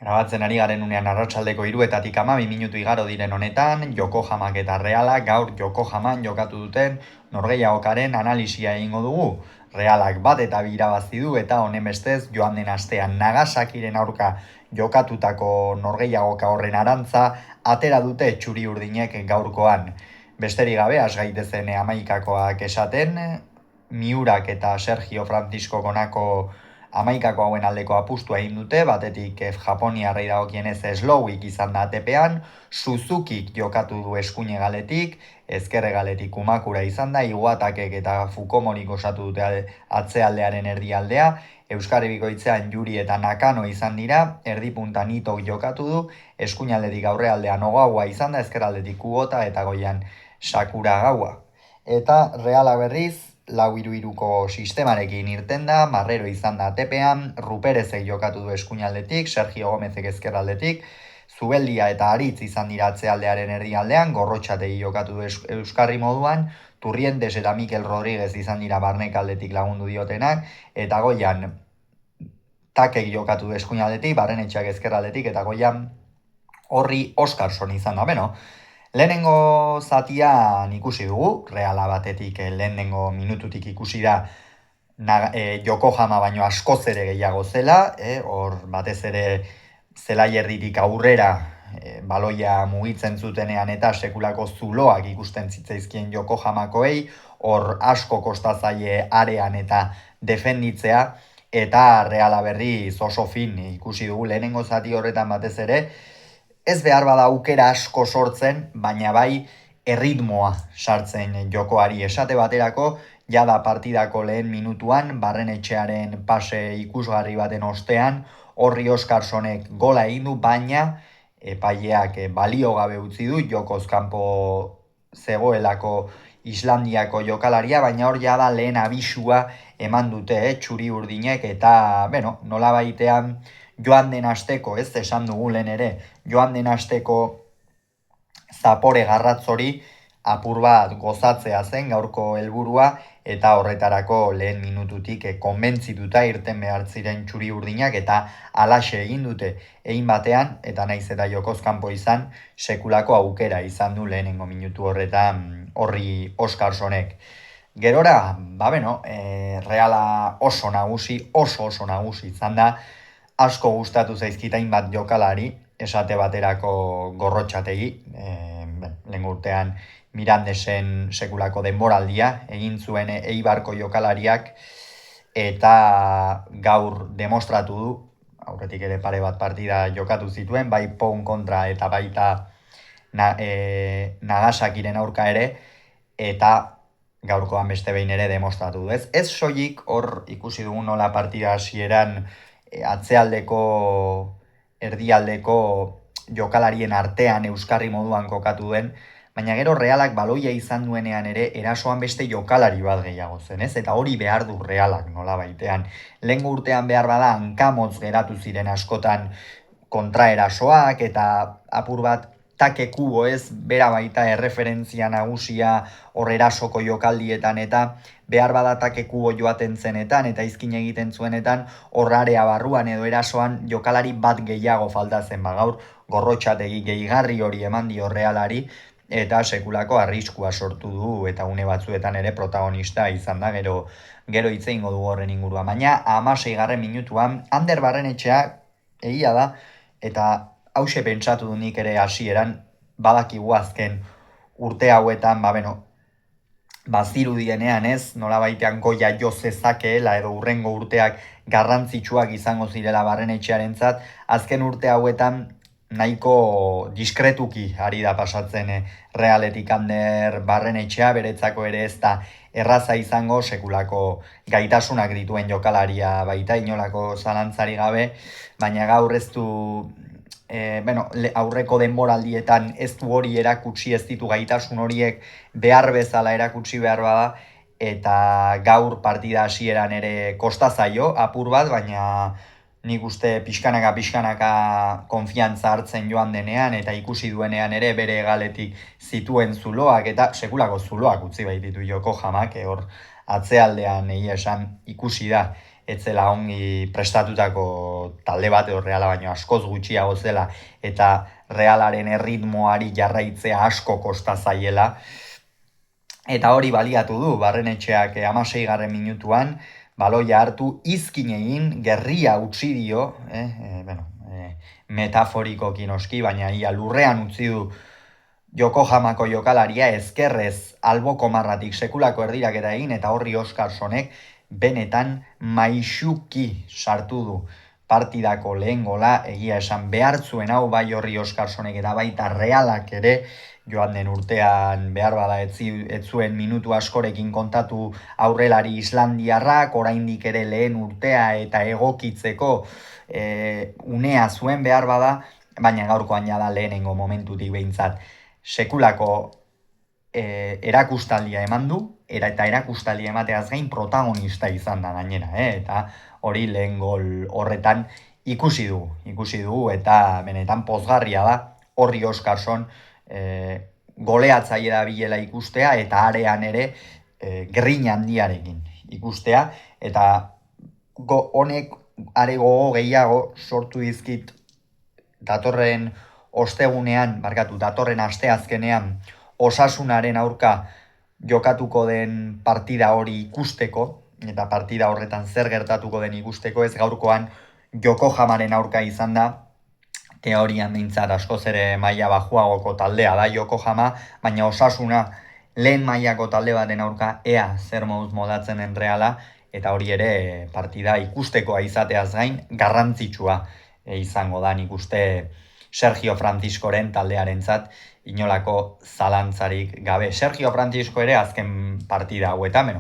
Grabatzen ari garen unean arratsaldeko 3:12 minutu igaro diren honetan, Yokohamak eta Realak gaur Yokohaman jokatu duten norgehiagokaren analisia egingo dugu. Realak bat eta bi irabazi du eta honen bestez joan den astean Nagasakiren aurka jokatutako norgehiagoka horren arantza atera dute txuri urdinek gaurkoan. Besterik gabe, has gaitezen 11koak esaten, Miurak eta Sergio Francisco Konako 11ko hauen aldeko apustua egin dute, batetik Japoniarrei dagokienez Slowik izan da ATP-an, Suzukik jokatu du eskuine galetik, ezkerre galetik Kumakura izan da, Iguatakek eta Fukomorik osatu dute atzealdearen erdialdea, Euskarri bikoitzean Yuri eta Nakano izan dira, erdipunta Nitok jokatu du, eskuinaldetik aurrealdean Ogawa izan da, ezkerraldetik Kubota eta goian Sakura Gawa. Eta Reala berriz, 4-3-3ko sistemarekin irten da, Marrero izan da ATP-an, Ruperezek jokatu du eskuinaldetik, Sergio Gomezek ezkerraldetik, Zubeldia eta Aritz izan dira atzealdearen erdialdean, Gorrotxategi jokatu du Euskarri moduan, Turrientes eta Mikel Rodríguez izan dira barnekaldetik lagundu diotenak, eta goian Takek jokatu du eskuinaldetik, Barrenetxeak ezkerraldetik, eta goian Horri Oskarson izan da, beno. Lehenengo zatian ikusi dugu, Reala batetik lehenengo minututik ikusi da Yokohama baino askoz ere gehiago zela, hor batez ere zelai erditik aurrera baloia mugitzen zutenean eta sekulako zuloak ikusten zitzaizkien Yokohamakoei, hor asko kostazaile arean eta defenditzea, eta Reala berriz oso fin ikusi dugu lehenengo zati horretan batez ere, ez behar bada aukera asko sortzen, baina bai erritmoa sartzen jokoari esate baterako, jada partidako lehen minutuan, Barrenetxearen pase ikusgarri baten ostean, Horri Oskarsonek gola egin du, baina epaileak balio gabe utzi du, jokoz kanpo zegoelako Islandiako jokalaria, baina hor jada lehen abisua eman dute txuri urdinek, eta nola baitean joan den asteko, ez esan dugu lehen ere, joan den asteko zapore garratzori apur bat gozatzea zen gaurko helburua, eta horretarako lehen minututik konbentzituta irten behar ziren txuri urdinak, eta alaxe egin dute egin batean, eta naiz eta jokoz kanpo izan, sekulako aukera izan du lehenengo minutu horretan Horri Oskarsonek. Gerora, Reala oso nagusi izan da, asko gustatu zaizkitain bat jokalari, esate baterako Gorrotxategi, lehen urtean Mirandesen sekulako denboraldia, egin zuen Eibarko jokalariak, eta gaur demostratu du, aurretik ere pare bat partida jokatu zituen, bai Pon kontra eta baita Nagasakiren aurka ere, eta gaurkoan beste behin ere demostratu du. Ez soilik hor ikusi dugu nola partida hasieran atzealdeko erdialdeko jokalarien artean euskarri moduan kokatu den, baina gero Realak baloia izan duenean ere erasoan beste jokalari bat gehiago zen, ez? Eta hori behar du Realak nola baitean. Lehen urtean behar bada hankamotz geratu ziren askotan kontraerasoak, eta apur bat Take Kubo, ez, bera baita erreferentzia nagusia hor erasoko jokaldietan, eta behar bada Take Kubo joaten zenetan eta izkin egiten zuenetan hor area barruan edo erasoan jokalari bat gehiago falta zen, gaur Gorrotxategi gehigarri hori eman dio Realari, eta sekulako arriskua sortu du, eta une batzuetan ere protagonista izan da, gero hitz egingo dugu horren inguruan. Baina 16. minutuan, Ander Barrenetxea egia da, eta hause pentsatu du nik ere hasieran, badakigu azken urte hauetan, bazirudienean ez, nola baitean goia jo zezakeela edo urrengo urteak garrantzitsuak izango zirela Barrenetxearentzat, azken urte hauetan nahiko diskretuki ari da pasatzen Realetik Ander Barrenetxea, beretzako ere ez da erraza izango, sekulako gaitasunak dituen jokalaria baita, inolako zalantzari gabe, baina gaur ez du aurreko denboraldietan ez du hori erakutsi, ez ditu gaitasun horiek behar bezala erakutsi behar bada, eta gaur partida hasieran ere kosta zaio apur bat, baina nik uste pixkanaka konfiantza hartzen joan denean, eta ikusi duenean ere bere galetik zituen zuloak, eta sekulako zuloak utzi baititu Yokohamak, hor atzealdean egia esan ikusi da, etzela ongi prestatutako talde bat, edo Reala baino askoz gutxiago zela, eta Realaren erritmoari jarraitzea asko kosta zaiela. Eta hori baliatu du, Barrenetxeak 16. minutuan, baloia hartu, izkin egin, gerria utzi dio, metaforikoki noski, baina ia lurrean utzi du Yokohamako jokalaria ezkerrez alboko marratik sekulako erdiraketa egin, eta horri Oskarsonek benetan maixuki sartu du partidako lehen gola, egia esan behartzuen hau bai horri Oskarsonek eta baita Realak ere, joan den urtean behar bada ez zuen minutu askorekin kontatu aurrelari islandiarrak, oraindik ere lehen urtea eta egokitzeko unea zuen behar bada, baina gaurkoan jada lehenengo momentutik behintzat sekulako erakustaldia eman du, eta erakustaldia emateaz gain protagonista izan da gainera, eta hori lehen gol horretan ikusi dugu, eta benetan pozgarria da horri Oskarson goleatzaile da bilela ikustea, eta arean ere grin handiarekin ikustea, eta honek are gogo gehiago sortu dizkit datorren datorren asteazkenean Osasunaren aurka jokatuko den partida hori ikusteko, eta partida horretan zer gertatuko den ikusteko, ez gaurkoan Yokohamaren aurka izan da, teorian behintzat askoz ere maila bajuagoko taldea da Yokohama, baina Osasuna lehen mailako talde baten aurka ea zer moduz modatzen den Reala, eta hori ere partida ikustekoa izateaz gain garrantzitsua izango da, nik uste Sergio Franciscoren taldearentzat inolako zalantzarik gabe. Sergio Francisco ere azken partida hauetan,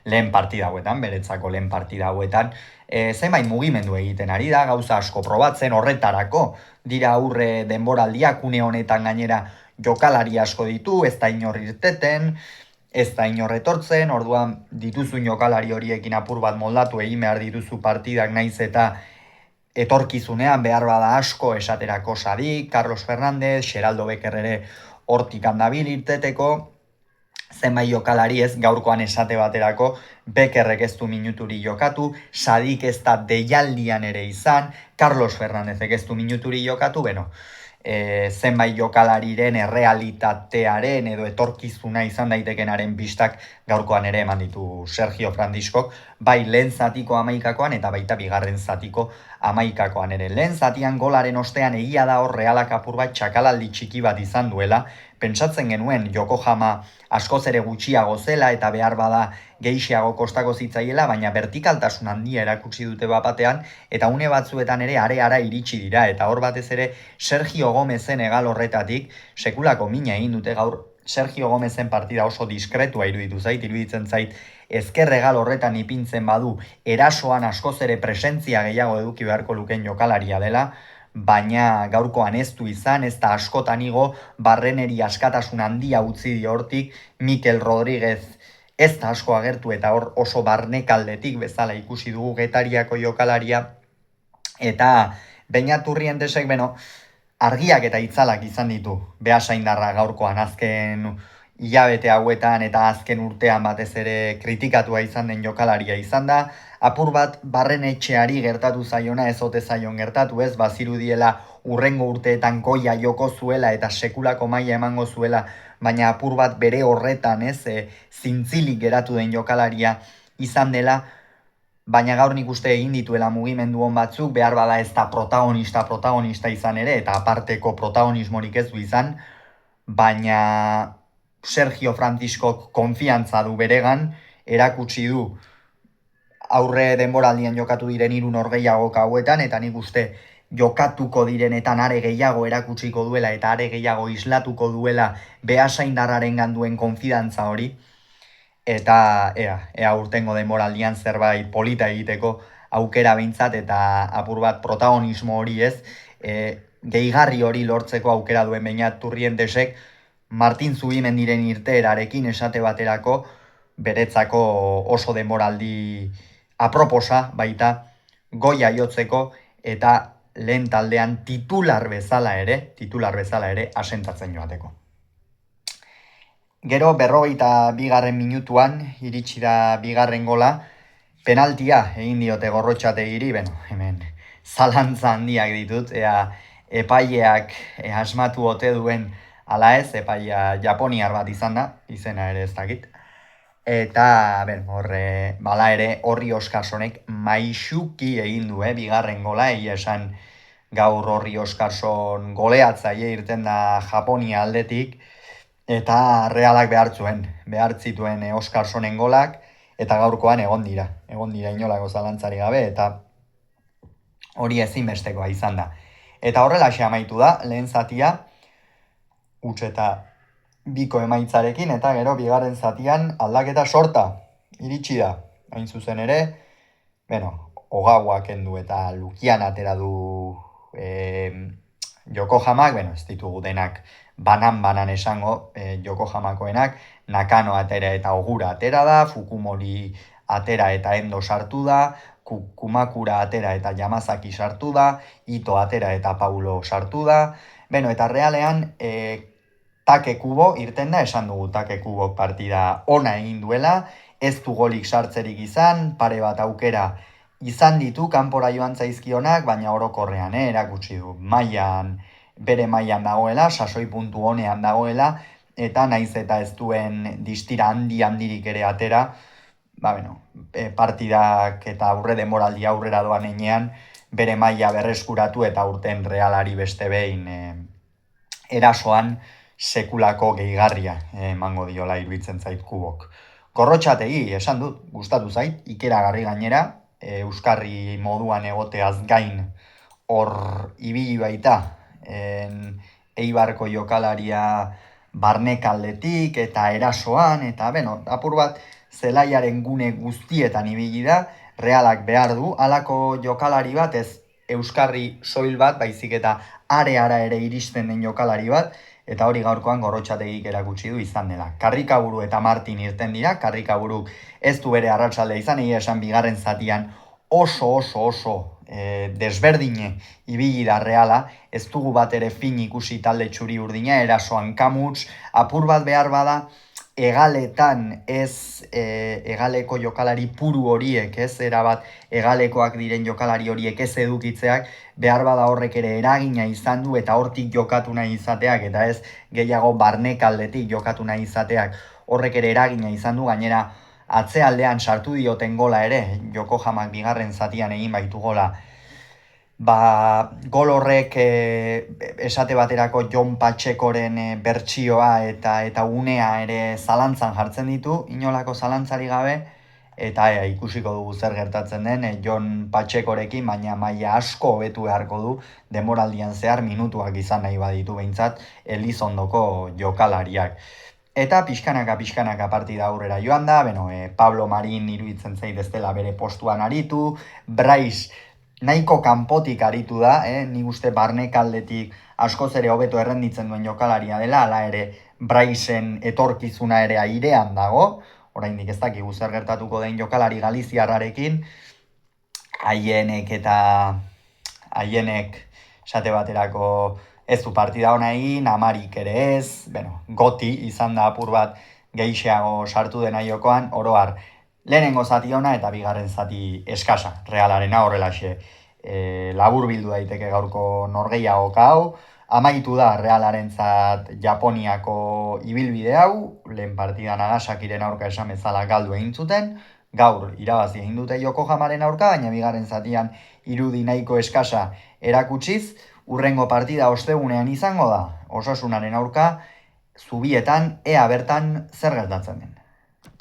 lehen partida hauetan, beretzako lehen partida hauetan, zenbait mugimendu egiten ari da, gauza asko probatzen, horretarako dira aurre denboraldiak, une honetan gainera jokalari asko ditu, ez da inor irteten, ez da inor etortzen, orduan dituzun jokalari horiekin apur bat moldatu egin behar dituzu partidak naiz eta etorkizunean behar bada asko esaterako Sadik, Carlos Fernández, Xeraldo Becker ere hortik handabil irteteko, zenbait jokalari ez gaurkoan esate baterako, Beckerrek ez du minuturi jokatu, Sadik ez da deialdian ere izan, Carlos Fernándezek ez du minuturi jokatu, zenbait jokalariren errealitatearen edo etorkizuna izan daitekenaren bistak gaurkoan ere eman ditu Sergio Franciscok, bai lehen zatiko 11koan eta baita bigarren zatiko 11koan ere. Lehen zatian golaren ostean egia da hor Realak apur bat txakalaldi txiki bat izan duela, pentsatzen genuen Yokohama askoz ere gutxiago zela eta behar bada gehiago kostako zitzaiela, baina vertikaltasun handia erakutsi dute batean, eta une batzuetan ere areara iritsi dira, eta hor batez ere Sergio Gomezen egal horretatik sekulako mina egin dute gaur. Sergio Gomezen partida oso diskretua iruditzen zait, ezker egal horretan ipintzen badu, erasoan askoz ere presentzia gehiago eduki beharko luken jokalaria dela, baina gaurkoan ez du izan, ez da askotan igo, Barreneri askatasun handia utzi dio hortik, Mikel Rodríguez ez da asko agertu eta hor oso barnekaldetik bezala ikusi dugu Getariako jokalaria, eta Beñat Urrientesek, argiak eta itzalak izan ditu Beasaindarra gaurkoan azken hilabete hauetan eta azken urtean batez ere kritikatua izan den jokalaria izan da, apur bat Barrenetxeari gertatu zaiona ez ote zaion gertatu ez, bazirudiela urrengo urteetan goia joko zuela eta sekulako maila emango zuela, baina apur bat bere horretan zintzilik geratu den jokalaria izan dela, baina gaur nik uste egin dituela mugimendu hon batzuk, behar bada ez da protagonista izan ere, eta aparteko protagonismorik ez du izan, baina Sergio Franciscok konfiantza du beregan, erakutsi du aurre denboraldian jokatu diren 3 norgehiagok hauetan, eta nik uste jokatuko direnetan are gehiago erakutsiko duela eta are gehiago islatuko duela Beasaindarraren ganduen konfidantza hori, eta ea urtengo denboraldian zerbait polita egiteko aukera behintzat eta apur bat protagonismo hori ez, gehigarri hori lortzeko aukera duen Beñat Urrientesek Martin Zubimendiren irteerarekin esate baterako beretzako oso denboraldi aproposa baita goia jotzeko eta lehen taldean titular bezala ere asentatzen joateko. Gero 42. minutuan iritsi da bigarren gola, penaltia egin diote Gorrotxategiri, hemen zalantza handiak ditut, epaileak asmatu ote duen ala ez, epaia japoniar bat izan da, izena ere ez dakit. Eta, horre, bala ere, horri Oskarsonek maixuki egin du, bigarren gola, egia esan gaur horri Oskarson goleatzaile irten da Japonia aldetik, eta Realak behar zituen Oskarsonen golak, eta gaurkoan egon dira inolako zalantzari gabe, eta hori ezinbestekoa izan da. Eta horrelaxe amaitu da, lehen zatia, huts eta biko emaitzarekin, eta gero bigarren zatian aldaketa sorta iritsi da. Hain zuzen ere, Ogawa kendu eta Lukian atera du Yokohamak, ez ditugu denak banan esango Yokohamakoenak, Nakano atera eta Ogura atera da, Fukumori atera eta Endo sartu da, Kumakura atera eta Yamazaki sartu da, Ito atera eta Paulo sartu da, eta realean Take Kubo irten da, esan dugu Take Kubok partida ona egin duela, ez du golik sartzerik izan, pare bat aukera izan ditu kanpora joan zaizkionak, baina orokorrean erakutsi du bere mailan dagoela, sasoi puntu honean dagoela, eta naiz eta ez duen distira handirik ere atera, partidak eta aurre denboraldi aurrera doan enean, bere maila berreskuratu eta urten Realari beste behin erasoan sekulako gehigarria emango diola iruditzen zait Kubok. Gorrotxategi, esan dut, gustatu zait, ikeragarri gainera, euskarri moduan egoteaz gain hor ibili baita, Eibarko jokalaria barnekaldetik eta erasoan, eta apur bat zelaiaren gune guztietan ibili da, Realak behar du, halako jokalari bat, ez euskarri soil bat, baizik eta areara ere iristen den jokalari bat, eta hori gaurkoan Gorrotxategik erakutsi du izan dela. Karrikaburu eta Martin irten dira, Karrikaburu ez du bere arratsaldea izan, egia esan bigarren zatian oso desberdine ibili da Reala, ez dugu bat ere fin ikusi talde txuri urdina, erasoan kamuts, apur bat behar bada, egaletan ez egaleko jokalari puru horiek, ez erabat egalekoak diren jokalari horiek ez edukitzeak, behar bada horrek ere eragina izan du eta hortik jokatu nahi izateak, eta ez gehiago barnekaldetik jokatu nahi izateak horrek ere eragina izan du, gainera atzealdean sartu dioten gola ere, Yokohamak bigarren zatian egin baitu gola, gol horrek esate baterako Jon Patxekoren bertsioa eta unea ere zalantzan jartzen ditu, inolako zalantzari gabe, eta ikusiko dugu zer gertatzen den Jon Patxekorekin, baina maila asko hobetu beharko du, denboraldian zehar minutuak izan nahi baditu behintzat Elizondoko jokalariak. Eta pixkanaka partida aurrera joan da, Pablo Marin iruditzen zait ez dela bere postuan aritu, Brais nahiko kanpotik aritu da, nik uste barnekaldetik askoz ere hobeto errenditzen duen jokalaria dela, hala ere Braisen etorkizuna ere airean dago, oraindik ez dakigu zer gertatuko den jokalari galiziarrarekin, haienek esate baterako ez du partida hona egin, Amarik ere ez, Goti izan da apur bat gehixeago sartu dena jokoan, oroar lehenengo zati ona eta bigarren zati eskasa, Realarena horrelaxe labur bildu daiteke gaurko norgehiagok hau, amaitu da Realarentzat Japoniako ibilbide hau, lehen partida Nagasakiren aurka esan bezala galdu egin zuten, gaur irabazi egin dute Yokohamaren aurka, baina bigarren zatian irudi nahiko eskasa erakutsiz, urrengo partida ostegunean izango da, Osasunaren aurka, Zubietan ea bertan zer gertatzen den.